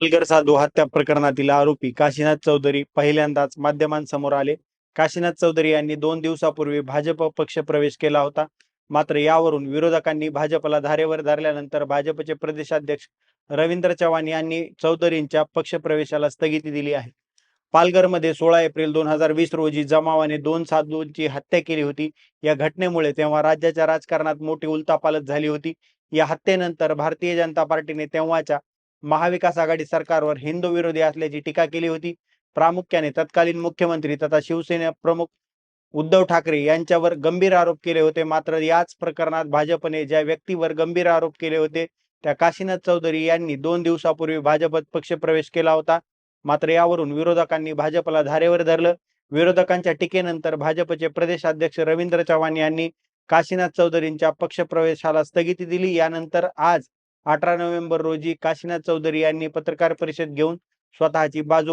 पालघर साधू हत्या प्रकरणातील आरोपी काशीनाथ चौधरी पहिल्यांदाच माध्यमांसमोर आले. काशीनाथ चौधरी यांनी 2 दिवसापूर्वी भाजप पक्षप्रवेश केला होता. मात्र यावरून विरोधकांनी भाजपला धारेवर धरल्यानंतर भाजपचे प्रदेशाध्यक्ष रवींद्र चव्हाण यांनी चौधरींच्या पक्षप्रवेशाला स्थगिती दिली आहे. पालघरमध्ये 16 एप्रिल 2020 रोजी जमावाने 2 साधूंची हत्या केली होती. या घटनेमुळे तेव्हा राज्याच्या राजकारणात मोठी उलथापालथ झाली होती. या हत्येनंतर भारतीय जनता पार्टीने तेव्हाच्या महाविकास आघाडी सरकारवर हिंदू विरोधी असल्याची टीका केली होती. प्रामुख्याने तत्कालीन मुख्यमंत्री तथा शिवसेना प्रमुख उद्धव ठाकरे यांच्यावर गंभीर आरोप केले होते. मात्र याच प्रकरणात भाजपने ज्या व्यक्तीवर गंभीर आरोप केले होते त्या काशीनाथ चौधरी यांनी 2 दिवसापूर्वी भाजपत पक्षप्रवेश केला होता. मात्र यावरून विरोधकांनी भाजपला धारेवर धरलं. विरोधकांच्या टीकेनंतर भाजपचे प्रदेशाध्यक्ष रवींद्र चव्हाण यांनी काशीनाथ चौधरींच्या पक्षप्रवेशाला स्थगिती दिली. यानंतर आज 18 नोव्हेंबर रोजी काशीनाथ चौधरी यांनी पत्रकार परिषद घेऊन स्वतःची बाजू